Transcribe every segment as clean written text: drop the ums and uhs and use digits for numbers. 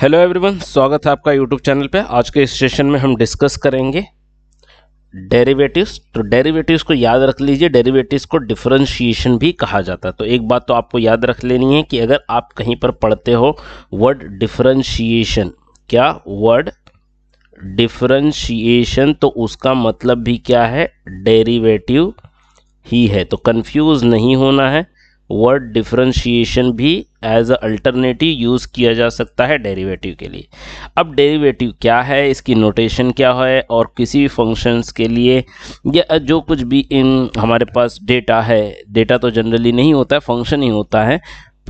Hello everyone, स्वागत है आपका यूट्यूब चैनल पे। आज के इस सेशन में हम डिस्कस करेंगे डेरिवेटिव्स। तो डेरिवेटिव्स को याद रख लीजिए, डेरिवेटिव्स को डिफरेंशिएशन भी कहा जाता है। तो एक बात तो आपको याद रख लेनी है कि अगर आप कहीं पर पढ़ते हो वर्ड डिफरेंशिएशन, क्या वर्ड डिफरेंशिएशन, तो उसका मतलब भी क्या है, डेरिवेटिव ही है। तो कंफ्यूज नहीं होना है, वर्ड डिफरेंशिएशन भी एज अ अल्टरनेटिव यूज किया जा सकता है डेरिवेटिव के लिए। अब डेरिवेटिव क्या है, इसकी नोटेशन क्या है, और किसी भी फंक्शंस के लिए या जो कुछ भी इन हमारे पास डेटा है, डेटा तो जनरली नहीं होता है, फंक्शन ही होता है,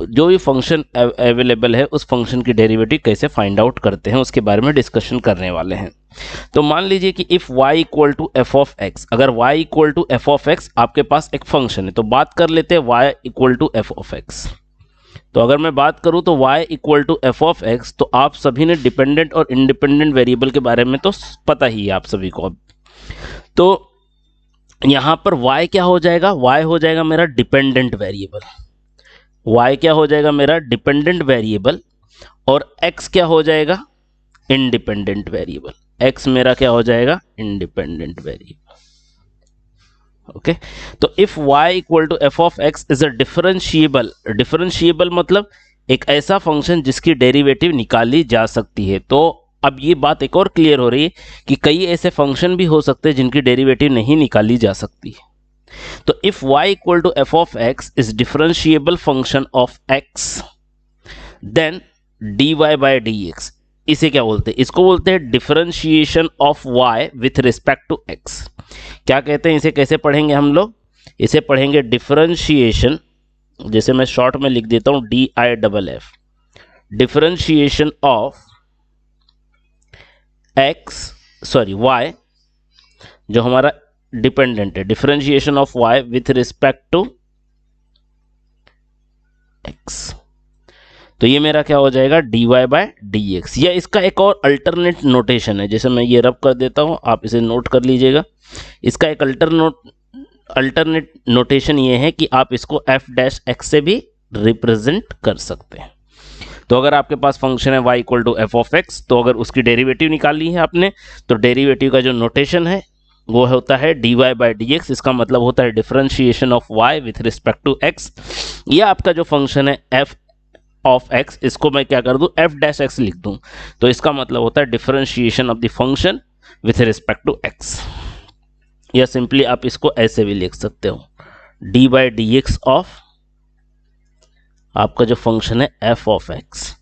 जो भी फंक्शन अवेलेबल है उस फंक्शन की डेरिवेटिव कैसे फाइंड आउट करते हैं उसके बारे में डिस्कशन करने वाले हैं। तो मान लीजिए कि if y equal to f of x, अगर y equal to f of x आपके पास एक फंक्शन है, तो बात कर लेते हैं y equal to f of x. तो अगर मैं बात करूं तो y equal to f of x, तो आप सभी ने डिपेंडेंट और इंडिपेंडेंट वेरिएबल के बारे में तो पता ही है आप सभी को। तो यहां पर y क्या हो जाएगा, y हो जाएगा मेरा डिपेंडेंट वेरिएबल, y क्या हो जाएगा मेरा डिपेंडेंट वेरिएबल, और x क्या हो जाएगा इंडिपेंडेंट वेरिएबल। x मेरा क्या हो जाएगा इंडिपेंडेंट वेरिएबल। ओके, तो if y equal to f of x is a differentiable, differentiable मतलब एक ऐसा फंक्शन जिसकी डेरिवेटिव निकाली जा सकती है। तो अब ये बात एक और क्लियर हो रही है कि कई ऐसे फंक्शन भी हो सकते हैं जिनकी डेरिवेटिव नहीं निकाली जा सकती है। तो if y equal to f of x is differentiable function of x, then dy by dx, इसे क्या बोलते हैं, इसको बोलते हैं differentiation of y with respect to x। क्या कहते हैं इसे, कैसे पढ़ेंगे हम लोग, इसे पढ़ेंगे डिफरेंशिएशन, जैसे मैं शॉर्ट में लिख देता हूं DIFF, डिफरेंशिएशन ऑफ y, जो हमारा डिपेंडेंट है, differentiation of y with respect to x। तो ये मेरा क्या हो जाएगा dy बाय dx, या इसका एक और अल्टरनेट नोटेशन है, जैसे मैं ये रब कर देता हूं, आप इसे नोट कर लीजिएगा। इसका एक अल्टरनेट नोटेशन ये है कि आप इसको f डैश x से भी रिप्रेजेंट कर सकते हैं। तो अगर आपके पास फंक्शन है y equal to f of x, तो अगर उसकी डेरिवेटिव निकाली है आपने, तो डेरिवेटिव का जो नोटेशन है वो होता है dy बाय dx। इसका मतलब होता है differentiation of y with respect to x। या आपका जो फंक्शन है f ऑफ x, इसको मैं क्या कर दूं f डैश x लिख दूं, तो इसका मतलब होता है differentiation of the function with respect to x। या सिंपली आप इसको ऐसे भी लिख सकते हो, d by d x of आपका जो फंक्शन है f ऑफ x।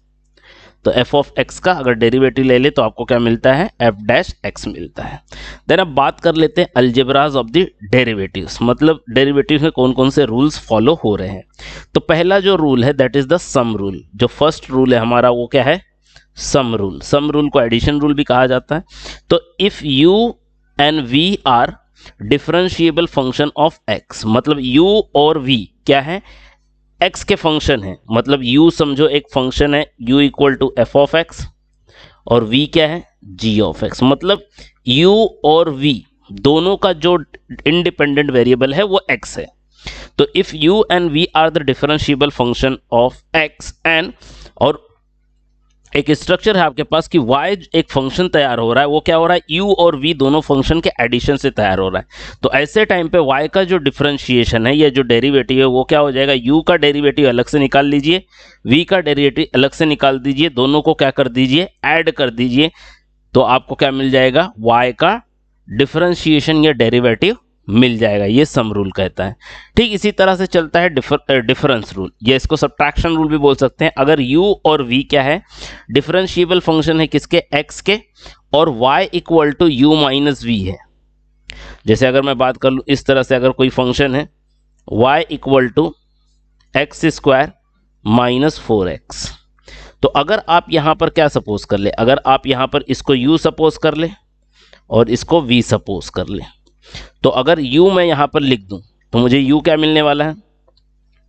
तो f ऑफ x का अगर डेरिवेटिव ले ले तो आपको क्या मिलता है, f डैश x मिलता है। देन अब बात कर लेते हैं अलजेब्राज ऑफ द डेरिवेटिव्स, मतलब डेरिवेटिव्स में कौन कौन से रूल्स फॉलो हो रहे हैं। तो पहला जो रूल है that is the sum rule. जो फर्स्ट रूल है हमारा वो क्या है, सम रूल। सम रूल को एडिशन रूल भी कहा जाता है। तो if u and v are differentiable function of x, मतलब u और v क्या है, x के फंक्शन है, मतलब u समझो एक फंक्शन है u equal to f of x, और v क्या है g ऑफ x, मतलब u और v दोनों का जो इंडिपेंडेंट वेरिएबल है वो x है। तो if u and v are the differentiable function of x and, और एक स्ट्रक्चर है आपके पास कि y एक फंक्शन तैयार हो रहा है, वो क्या हो रहा है u और v दोनों फंक्शन के एडिशन से तैयार हो रहा है। तो ऐसे टाइम पे y का जो डिफरेंशिएशन है या जो डेरिवेटिव है वो क्या हो जाएगा, u का डेरिवेटिव अलग से निकाल लीजिए, v का डेरिवेटिव अलग से निकाल दीजिए, दोनों को क्या कर दीजिए ऐड कर दीजिए, तो आपको क्या मिल जाएगा y का डिफरेंशिएशन या डेरिवेटिव मिल जाएगा। ये सम रूल कहता है। ठीक इसी तरह से चलता है डिफरेंस रूल, या इसको सब्ट्रैक्शन रूल भी बोल सकते हैं। अगर u और v क्या है, डिफरेंशिएबल फंक्शन है किसके, x के, और y equal to u minus v है। जैसे अगर मैं बात कर लूँ इस तरह से, अगर कोई फंक्शन है y equal to x square minus 4x, तो अगर आप यहाँ पर क्या सपोज कर ले, अगर आप यहाँ पर इसको u सपोज कर ले और इसको v सपोज कर ले, तो अगर u मैं यहाँ पर लिख दूं तो मुझे u क्या मिलने वाला है,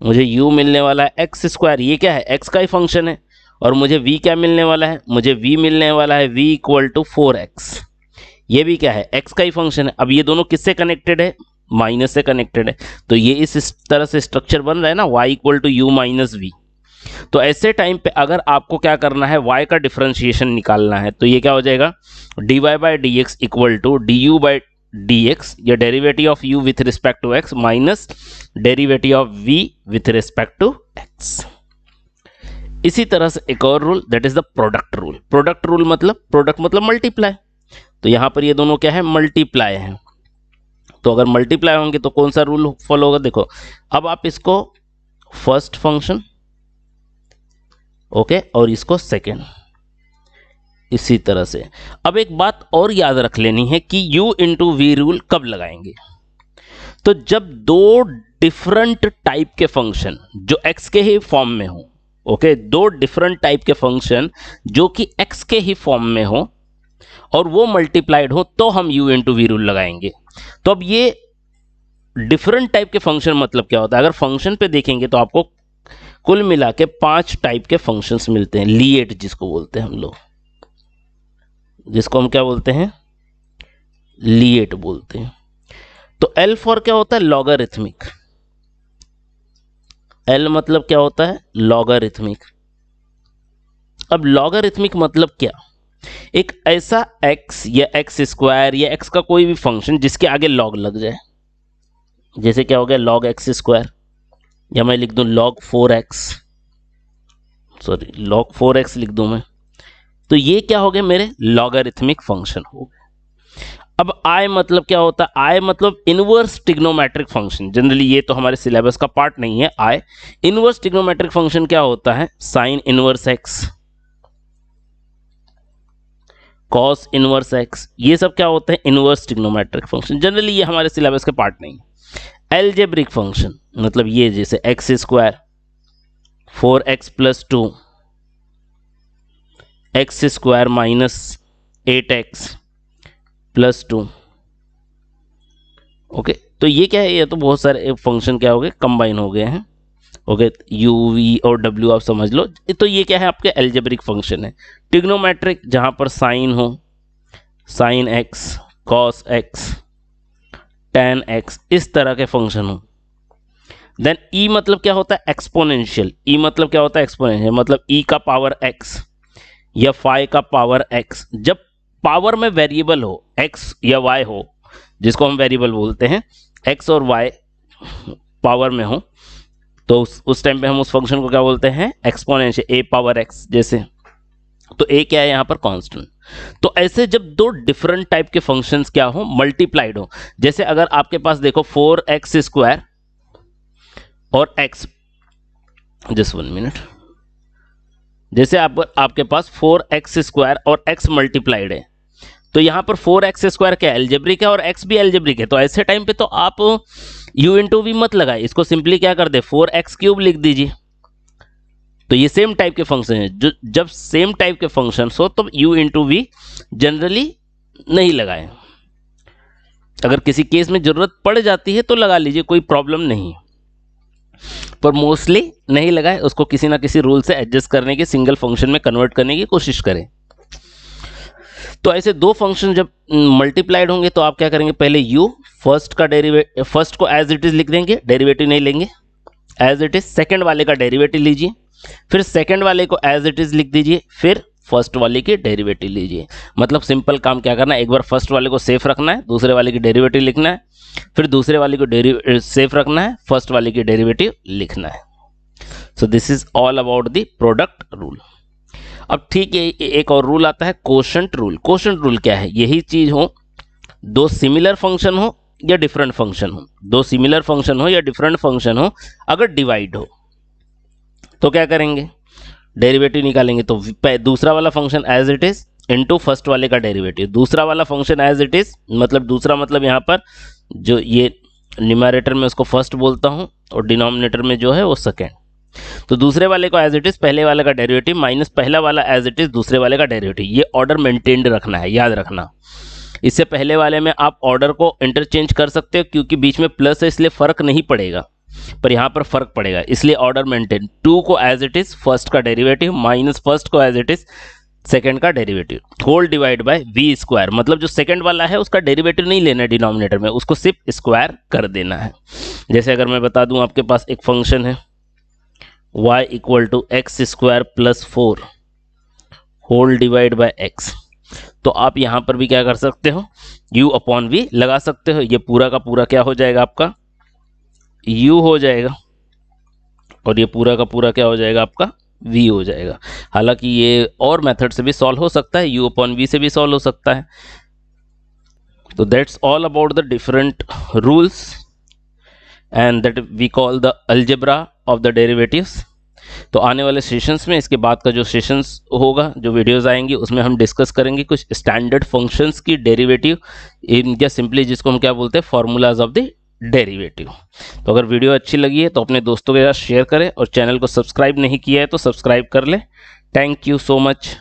मुझे u मिलने वाला है एक्स स्क्वायर, ये क्या है x का ही फंक्शन है, और मुझे v क्या मिलने वाला है, मुझे v मिलने वाला है v इक्वल टू 4x, ये भी क्या है x का ही फंक्शन है। अब ये दोनों किससे कनेक्टेड है, माइनस से कनेक्टेड है। तो ये इस तरह से स्ट्रक्चर बन रहा है ना, y equal to u minus v। तो ऐसे टाइम पे अगर आपको क्या करना है, y का डिफरेंशिएशन निकालना है, तो ये क्या हो जाएगा, dy by d x equal to d u by d x, या derivative of u with respect to x minus derivative of v with respect to x। इसी तरह से एक और rule, that is the product rule. Product rule मतलब, product मतलब multiply, तो यहां पर ये दोनों क्या है, मल्टीप्लाई है। तो अगर मल्टीप्लाई होंगे तो कौन सा रूल फॉलो होगा, देखो अब आप इसको फर्स्ट फंक्शन, ओके, और इसको सेकेंड, इसी तरह से। अब एक बात और याद रख लेनी है कि u इंटू वी रूल कब लगाएंगे, तो जब दो डिफरेंट टाइप के फंक्शन जो x के ही फॉर्म में हो, ओके, दो डिफरेंट टाइप के फंक्शन जो कि x के ही फॉर्म में हो और वो मल्टीप्लाइड हो, तो हम u इंटू वी रूल लगाएंगे। तो अब ये डिफरेंट टाइप के फंक्शन मतलब क्या होता है, अगर फंक्शन पे देखेंगे तो आपको कुल मिला के 5 टाइप के फंक्शंस मिलते हैं, लीएट जिसको बोलते हैं हम लोग, जिसको हम क्या बोलते हैं, लीएट बोलते हैं। तो एल फॉर क्या होता है, लॉगरिथमिक। एल मतलब क्या होता है, लॉगरिथमिक। अब लॉगरिथमिक मतलब क्या, एक ऐसा x या एक्स स्क्वायर या x का कोई भी फंक्शन जिसके आगे लॉग लग जाए, जैसे क्या हो गया लॉग एक्स स्क्वायर, या मैं लिख दूं log 4x, sorry log 4x लिख दूं मैं, तो ये क्या हो गया, मेरे लॉगरिथमिक फंक्शन हो गए। अब I मतलब क्या होता है, I मतलब इनवर्स ट्रिग्नोमेट्रिक फंक्शन। जनरली ये तो हमारे सिलेबस का पार्ट नहीं है। I इनवर्स ट्रिग्नोमेट्रिक फंक्शन क्या होता है, sine inverse x, cos inverse x, ये सब क्या होते हैं, इनवर्स ट्रिग्नोमेट्रिक फंक्शन। जनरली ये हमारे सिलेबस के पार्ट नहीं है। एल्जेब्रिक फंक्शन मतलब ये, जैसे x square 4x plus 2, x square minus 8x plus 2, okay. तो ये क्या है, ये तो बहुत सारे फंक्शन क्या हो गए, कंबाइन हो गए हैं, ओके। u v और w आप समझ लो। तो ये क्या है, आपके एल्जेब्रिक फंक्शन है। ट्रिग्नोमेट्रिक जहां पर साइन हो, sine x, cos x, tan x, इस तरह के फंक्शन हो। देन e मतलब क्या होता है, एक्सपोनेंशियल। e मतलब क्या होता है, एक्सपोनेंशियल, मतलब e का पावर x या phi का पावर x। जब पावर में वेरिएबल हो, x या y हो, जिसको हम वेरिएबल बोलते हैं, x और y पावर में हो, तो उस टाइम पे हम उस फंक्शन को क्या बोलते हैं, एक्सपोनेंशियल, a पावर x जैसे। तो a क्या है यहाँ पर, कांस्टेंट। तो ऐसे जब दो डिफरेंट टाइप के फंक्शंस क्या हो, मल्टीप्लाइड हो, जैसे अगर आपके पास देखो 4x स्क्वायर और x, जस्ट 1 मिनट, जैसे आपके पास 4x स्क्वायर और x मल्टीप्लाइड है, तो यहां पर 4x स्क्वायर क्या एल्जेब्रिक है और x भी एल्जेब्रिक है। तो ऐसे टाइम पे तो आप u इंटू वी मत लगाए, इसको सिंपली क्या कर दे, 4x क्यूब लिख दीजिए। तो ये सेम टाइप के फंक्शन है, जो जब सेम टाइप के फंक्शन हो तो u इंटू वी जनरली नहीं लगाए। अगर किसी केस में जरूरत पड़ जाती है तो लगा लीजिए, कोई प्रॉब्लम नहीं, पर मोस्टली नहीं लगाए। उसको किसी ना किसी रूल से एडजस्ट करने की, सिंगल फंक्शन में कन्वर्ट करने की कोशिश करें। तो ऐसे दो फंक्शन जब मल्टीप्लाइड होंगे तो आप क्या करेंगे, पहले u फर्स्ट का डेरिवेटिव, फर्स्ट को एज इट इज लिख देंगे, डेरिवेटिव नहीं लेंगे, एज इट इज। सेकंड वाले का डेरिवेटिव लीजिए, फिर सेकंड वाले को एज इट इज लिख दीजिए, फिर फर्स्ट वाले की डेरिवेटिव लीजिए। मतलब सिंपल काम क्या करना है, एक बार फर्स्ट वाले को सेफ रखना है, दूसरे वाले की डेरिवेटिव लिखना है, फिर दूसरे वाले को सेफ रखना है, फर्स्ट वाले की डेरिवेटिव लिखना है। So this is all about the product rule. अब ठीक है, एक और रूल आता है कोशेंट रूल। कोशेंट रूल क्या है, यही चीज हो, दो सिमिलर फंक्शन हो या डिफरेंट फंक्शन हो, दो सिमिलर फंक्शन हो या डिफरेंट फंक्शन हो, अगर डिवाइड हो तो क्या करेंगे, डेरिवेटिव निकालेंगे। तो दूसरा वाला function as it is into first वाले का डेरिवेटिव, दूसरा वाला फंक्शन एज इट इज, मतलब दूसरा मतलब यहाँ पर जो ये न्यूमरेटर में उसको फर्स्ट बोलता हूँ और डिनोमिनेटर में जो है वो सेकेंड। तो दूसरे वाले को एज इट इज पहले वाले का डेरिवेटिव माइनस पहला वाला एज इट इज दूसरे वाले का डेरिवेटिव, ये ऑर्डर मेंटेन्ड रखना है, याद रखना। इससे पहले वाले में आप ऑर्डर को इंटरचेंज कर सकते हो, क्योंकि बीच में प्लस है इसलिए फर्क नहीं पड़ेगा, पर यहाँ पर फर्क पड़ेगा, इसलिए ऑर्डर मेंटेन। 2 को एज इट इज फर्स्ट का डेरिवेटिव माइनस फर्स्ट को एज इट इज सेकंड का derivative, whole divide by v square. मतलब जो सेकंड वाला है उसका डेरिवेटिव नहीं लेना है डिनोमिनेटर में, उसको सिर्फ स्क्वायर कर देना है। जैसे अगर मैं बता दूं, आपके पास एक फंक्शन है y equal to x square plus 4 whole divide by x। तो आप यहां पर भी क्या कर सकते हो, u अपॉन v लगा सकते हो। ये पूरा का पूरा क्या हो जाएगा आपका, u हो जाएगा, और ये पूरा का पूरा क्या हो जाएगा आपका, v हो जाएगा। हालांकि ये और मेथड से भी सॉल्व हो सकता है, u अपॉन v से भी सॉल्व हो सकता है। तो that's all about the different rules and that we call the algebra of the derivatives. तो आने वाले सेशंस में, इसके बाद का जो सेशंस होगा, जो वीडियोस आएंगी, उसमें हम डिस्कस करेंगे कुछ स्टैंडर्ड फंक्शंस की डेरिवेटिव, या सिंपली जिसको हम क्या बोलते हैं, फॉर्मूलाज ऑफ द डेरिवेटिव। तो अगर वीडियो अच्छी लगी है तो अपने दोस्तों के साथ शेयर करें, और चैनल को सब्सक्राइब नहीं किया है तो सब्सक्राइब कर ले। Thank you so much.